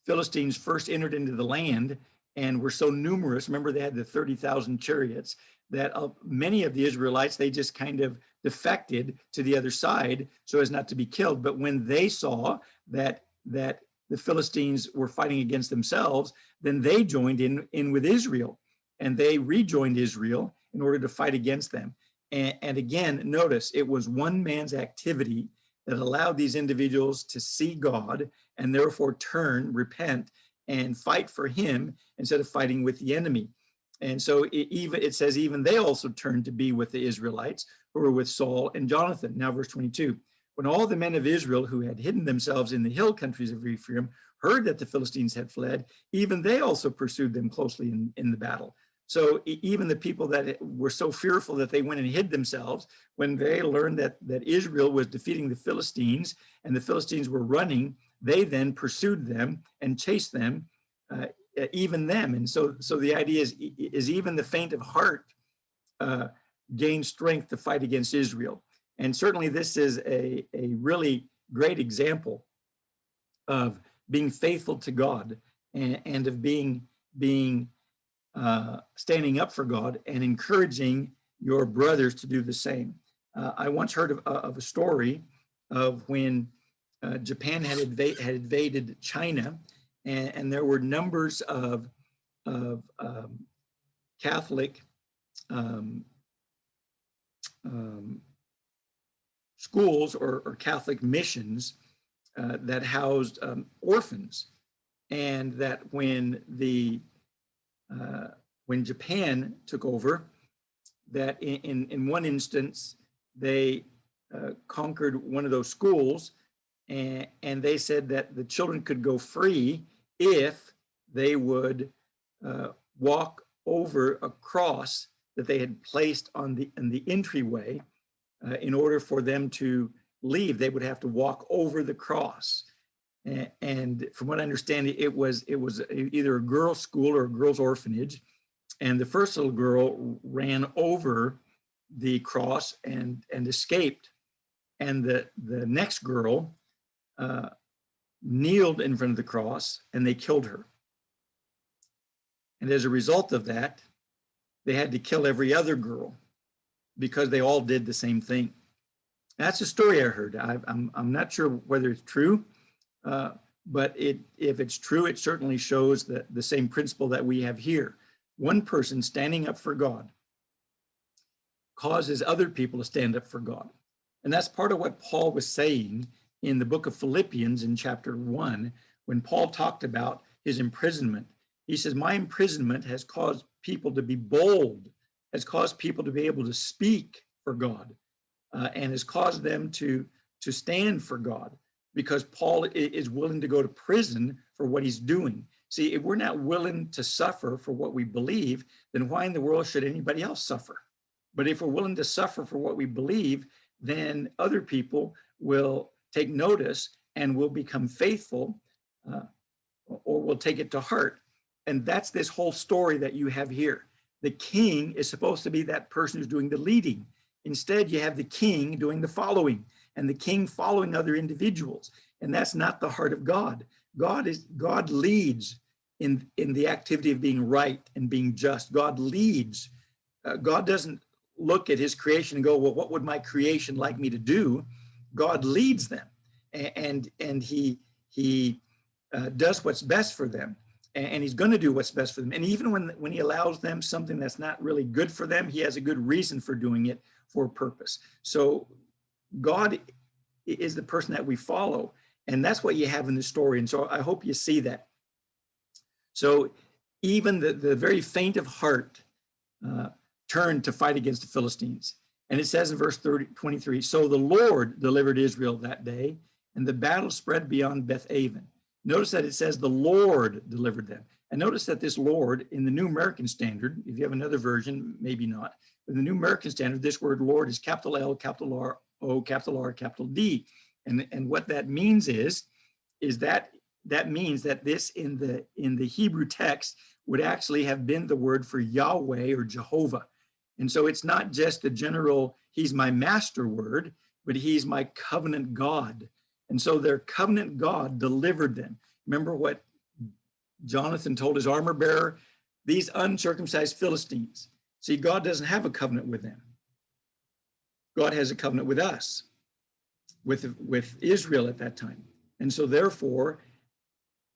Philistines first entered into the land and were so numerous, remember they had the 30,000 chariots, that many of the Israelites, they just kind of defected to the other side so as not to be killed. But when they saw that the Philistines were fighting against themselves, then they joined in with Israel, and they rejoined Israel in order to fight against them. And again, notice it was one man's activity that allowed these individuals to see God and therefore turn, repent, and fight for him instead of fighting with the enemy. And so it says even they also turned to be with the Israelites who were with Saul and Jonathan. Now verse 22, when all the men of Israel who had hidden themselves in the hill countries of Ephraim heard that the Philistines had fled, even they also pursued them closely in the battle. So even the people that were so fearful that they went and hid themselves, when they learned that Israel was defeating the Philistines and the Philistines were running, they then pursued them and chased them, even them. And so the idea is even the faint of heart gain strength to fight against Israel. And certainly this is a really great example of being faithful to God and of being standing up for God and encouraging your brothers to do the same. I once heard of a story of when Japan had invaded China, and there were numbers of Catholic schools or Catholic missions that housed orphans, and that when Japan took over, that in one instance they conquered one of those schools, and they said that the children could go free if they would walk over a cross that they had placed in the entryway. In order for them to leave, they would have to walk over the cross. And from what I understand, it was either a girls' school or a girls' orphanage. And the first little girl ran over the cross and escaped. And the next girl kneeled in front of the cross, and they killed her. And as a result of that, they had to kill every other girl because they all did the same thing. That's a story I heard. I'm not sure whether it's true, but if it's true, it certainly shows the same principle that we have here. One person standing up for God causes other people to stand up for God. And that's part of what Paul was saying in the book of Philippians in chapter 1, when Paul talked about his imprisonment. He says, my imprisonment has caused people to be bold, has caused people to be able to speak for God, and has caused them to stand for God, because Paul is willing to go to prison for what he's doing. See, if we're not willing to suffer for what we believe, then why in the world should anybody else suffer? But if we're willing to suffer for what we believe, then other people will take notice and will become faithful, or will take it to heart. And that's this whole story that you have here. The king is supposed to be that person who's doing the leading. Instead, you have the king doing the following, and the king following other individuals. And that's not the heart of God. God leads in the activity of being right and being just. God leads. God doesn't look at his creation and go, well, what would my creation like me to do? God leads them, and he does what's best for them, and he's going to do what's best for them. And even when he allows them something that's not really good for them, he has a good reason for doing it, for a purpose. So God is the person that we follow, and that's what you have in the story. And so I hope you see that. So even the very faint of heart turned to fight against the Philistines. And it says in verse 23, so the Lord delivered Israel that day, and the battle spread beyond Beth-aven. Notice that it says the Lord delivered them. And notice that this Lord, in the New American Standard, if you have another version, maybe not, in the New American Standard, this word Lord is capital L, capital R, O, capital R, capital D. And what that means is that means that this in the Hebrew text would actually have been the word for Yahweh or Jehovah. And so it's not just the general, he's my master word, but he's my covenant God. And so their covenant God delivered them. Remember what Jonathan told his armor bearer? These uncircumcised Philistines. See, God doesn't have a covenant with them. God has a covenant with us, with Israel at that time. And so therefore,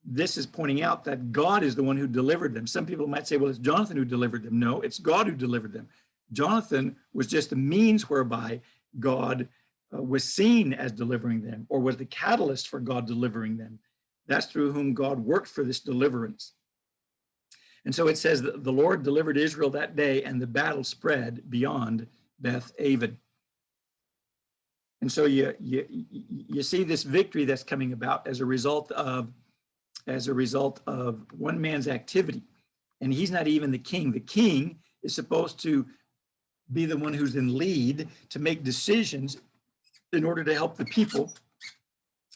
this is pointing out that God is the one who delivered them. Some people might say, well, it's Jonathan who delivered them. No, it's God who delivered them. Jonathan was just the means whereby God was seen as delivering them, or was the catalyst for God delivering them. That's through whom God worked for this deliverance. And so it says that the Lord delivered Israel that day, and the battle spread beyond Beth-aven. And so you see this victory that's coming about as a result of one man's activity. And he's not even the king. The king is supposed to be the one who's in lead, to make decisions in order to help the people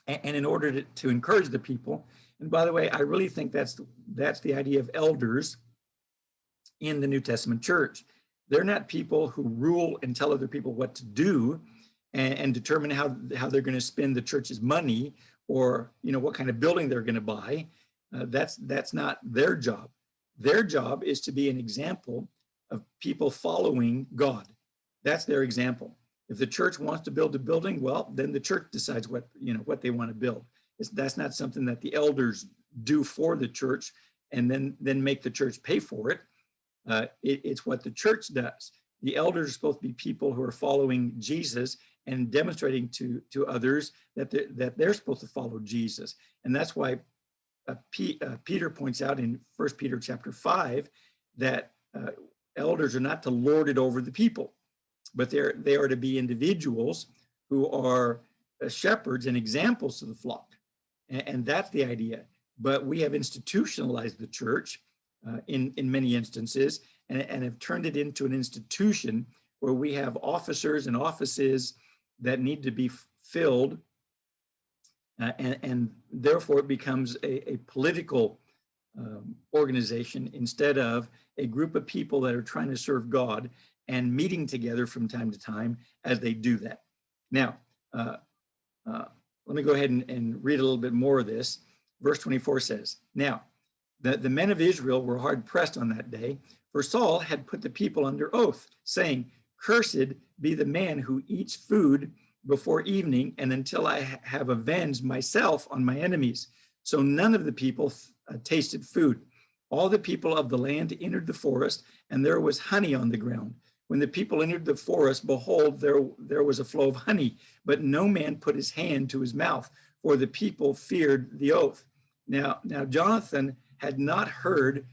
and in order to encourage the people. And by the way, I really think that's the idea of elders in the New Testament church. They're not people who rule and tell other people what to do and determine how they're going to spend the church's money, or what kind of building they're going to buy. That's not their job. Their job is to be an example of people following God. That's their example. If the church wants to build a building, well, then the church decides what they want to build. That's not something that the elders do for the church and then make the church pay for it. It's what the church does. The elders are supposed to be people who are following Jesus and demonstrating to others that they're supposed to follow Jesus. And that's why Peter points out in 1 Peter chapter 5 that elders are not to lord it over the people, but they are to be individuals who are shepherds and examples to the flock. And that's the idea. But we have institutionalized the church in many instances and have turned it into an institution where we have officers and offices that need to be filled. And therefore it becomes a political organization instead of a group of people that are trying to serve God and meeting together from time to time as they do that. Now, let me go ahead and read a little bit more of this. Verse 24 says, now, the men of Israel were hard pressed on that day, for Saul had put the people under oath, saying, cursed be the man who eats food before evening, and until I have avenged myself on my enemies. So none of the people tasted food. All the people of the land entered the forest, and there was honey on the ground. When the people entered the forest, behold, there was a flow of honey, but no man put his hand to his mouth, for the people feared the oath. Now Jonathan had not heard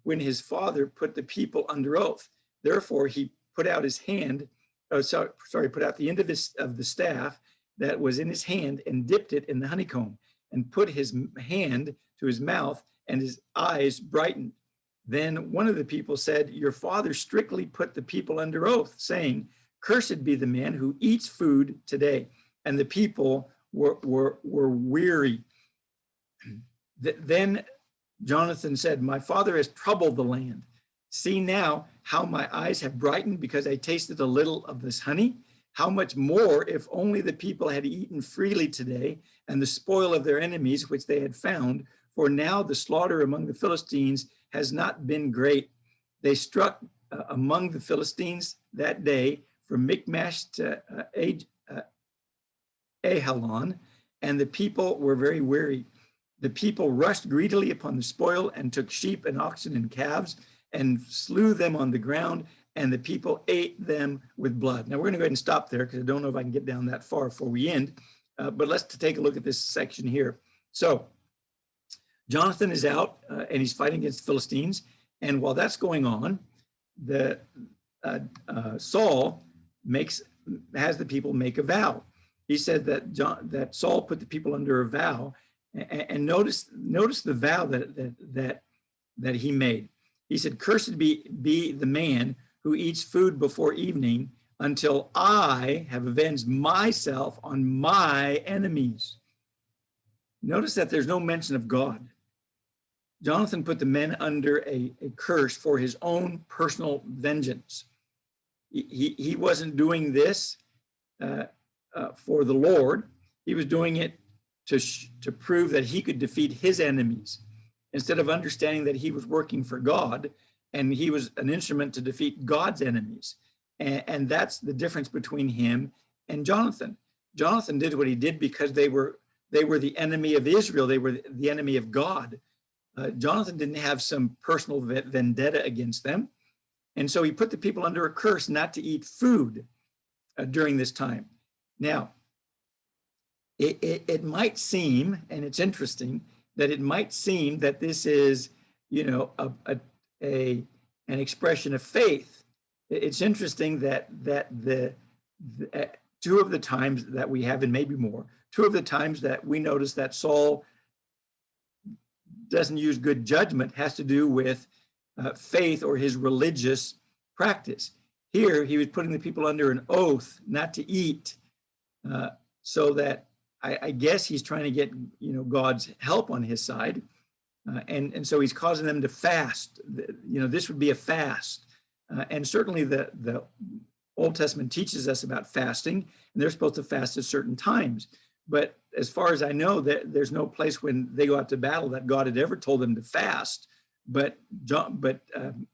when his father put the people under oath. Therefore, he put out his hand, put out the end of the staff that was in his hand and dipped it in the honeycomb and put his hand to his mouth, and his eyes brightened. Then one of the people said, your father strictly put the people under oath, saying, cursed be the man who eats food today. And the people were weary. Then Jonathan said, my father has troubled the land. See now how my eyes have brightened because I tasted a little of this honey. how much more if only the people had eaten freely today and the spoil of their enemies, which they had found. For now the slaughter among the Philistines has not been great. They struck among the Philistines that day from Michmash to Ajalon, and the people were very weary. The people rushed greedily upon the spoil and took sheep and oxen and calves and slew them on the ground, and the people ate them with blood. Now we're going to go ahead and stop there because I don't know if I can get down that far before we end, but let's take a look at this section here. So Jonathan is out and he's fighting against the Philistines, and while that's going on, Saul has the people make a vow. He said that Saul put the people under a vow, and notice the vow that he made. He said, "Cursed be the man who eats food before evening until I have avenged myself on my enemies." Notice that there's no mention of God. Jonathan put the men under a curse for his own personal vengeance. He wasn't doing this for the Lord. He was doing it to prove that he could defeat his enemies, instead of understanding that he was working for God and he was an instrument to defeat God's enemies. And that's the difference between him and Jonathan. Jonathan did what he did because they were the enemy of Israel. They were the enemy of God. Jonathan didn't have some personal vendetta against them. And so he put the people under a curse not to eat food during this time. Now, it might seem, and it's interesting, that it might seem that this is, an expression of faith. It's interesting that the two of the times that we have, and maybe more, two of the times that we notice that Saul doesn't use good judgment has to do with faith or his religious practice. Here, he was putting the people under an oath not to eat, so that I guess he's trying to get God's help on his side, and so he's causing them to fast. This would be a fast, and certainly the Old Testament teaches us about fasting, and they're supposed to fast at certain times. But as far as I know, there's no place when they go out to battle that God had ever told them to fast, but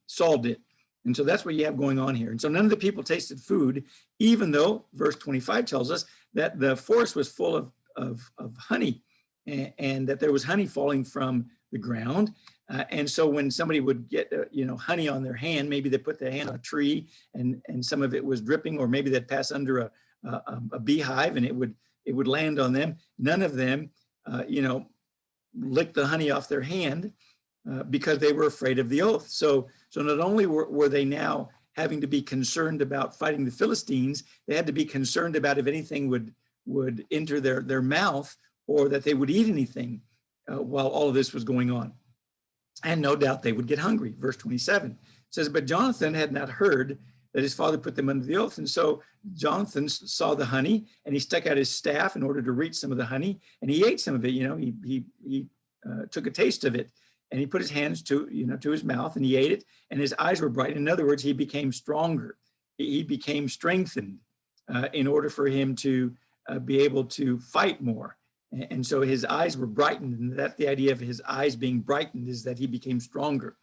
Saul did. And so that's what you have going on here. And so none of the people tasted food, even though verse 25 tells us that the forest was full of honey, and that there was honey falling from the ground. And so when somebody would get honey on their hand, maybe they put their hand on a tree and some of it was dripping, or maybe they'd pass under a beehive and it would land on them. None of them licked the honey off their hand because they were afraid of the oath. So not only were they now having to be concerned about fighting the Philistines, they had to be concerned about if anything would enter their mouth, or that they would eat anything while all of this was going on. And no doubt they would get hungry. Verse 27 says, "But Jonathan had not heard that his father put them under the oath. And so Jonathan saw the honey, and he stuck out his staff in order to reach some of the honey, and he ate some of it. He took a taste of it, and he put his hands to his mouth, and he ate it, and his eyes were bright. In other words, he became stronger. He became strengthened in order for him to be able to fight more. And so his eyes were brightened, and that's the idea of his eyes being brightened, is that he became stronger.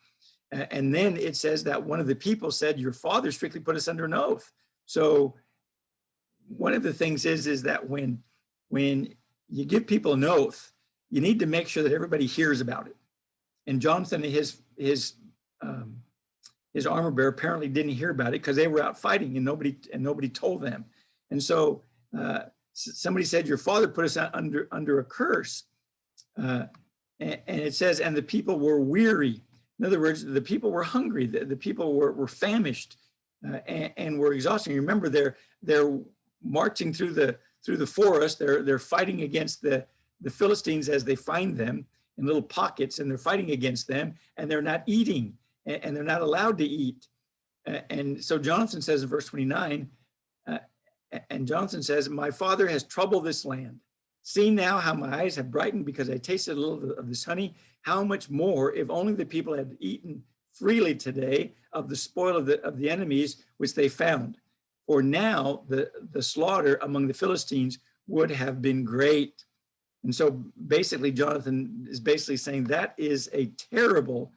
And then it says that one of the people said, 'Your father strictly put us under an oath.'" So one of the things is that when you give people an oath, you need to make sure that everybody hears about it. And Jonathan and his armor bearer apparently didn't hear about it because they were out fighting, and nobody told them. And so somebody said, "Your father put us under a curse," and it says, "And the people were weary." In other words, the people were hungry. The people were famished and were exhausted. You remember, they're marching through the forest. They're fighting against the Philistines as they find them in little pockets, and they're fighting against them, and they're not eating, and they're not allowed to eat. And so Jonathan says in verse 29, and Jonathan says, "My father has troubled this land. See now how my eyes have brightened because I tasted a little of this honey. How much more if only the people had eaten freely today of the spoil of the enemies which they found. for now the slaughter among the Philistines would have been great. And so basically Jonathan is basically saying that is a terrible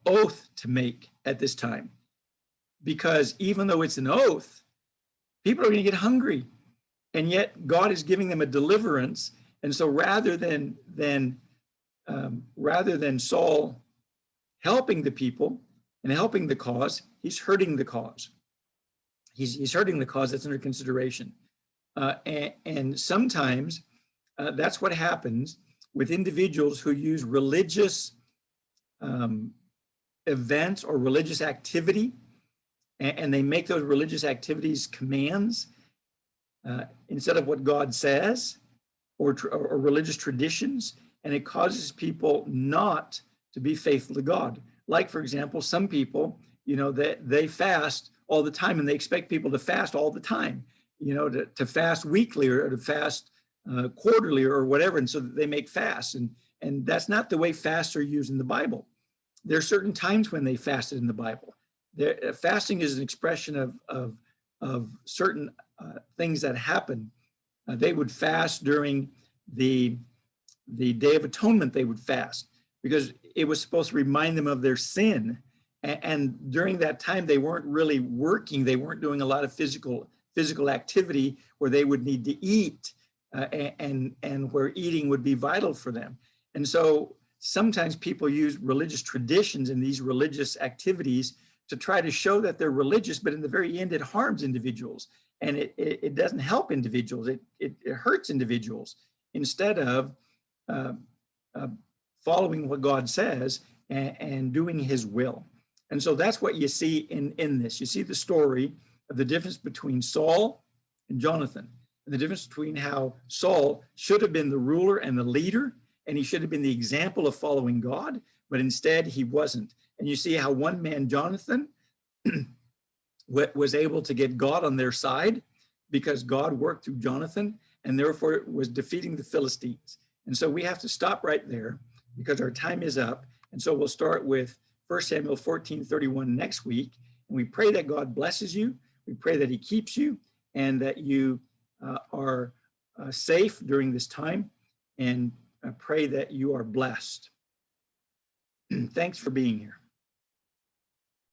oath to make at this time, because even though it's an oath, people are going to get hungry, and yet God is giving them a deliverance. And so rather than Saul helping the people and helping the cause, he's hurting the cause. He's hurting the cause that's under consideration. And sometimes that's what happens with individuals who use religious events or religious activity, and they make those religious activities commands instead of what God says, or religious traditions, and it causes people not to be faithful to God. Like, for example, some people, they fast all the time, and they expect people to fast all the time, to fast weekly or to fast quarterly or whatever, and so they make fasts, and that's not the way fasts are used in the Bible. There are certain times when they fasted in the Bible. Fasting is an expression of certain things that happen. They would fast during the Day of Atonement. They would fast because it was supposed to remind them of their sin. And during that time, they weren't really working. They weren't doing a lot of physical activity where they would need to eat, and where eating would be vital for them. And so sometimes people use religious traditions and these religious activities to try to show that they're religious, but in the very end, it harms individuals, and it doesn't help individuals. It hurts individuals instead of following what God says and doing his will. And so that's what you see in this. You see the story of the difference between Saul and Jonathan, and the difference between how Saul should have been the ruler and the leader, and he should have been the example of following God, but instead he wasn't. And you see how one man, Jonathan, was able to get God on their side because God worked through Jonathan, and therefore was defeating the Philistines. And so we have to stop right there because our time is up. And so we'll start with 1 Samuel 14:31 next week. And we pray that God blesses you. We pray that he keeps you, and that you are safe during this time. And I pray that you are blessed. Thanks for being here.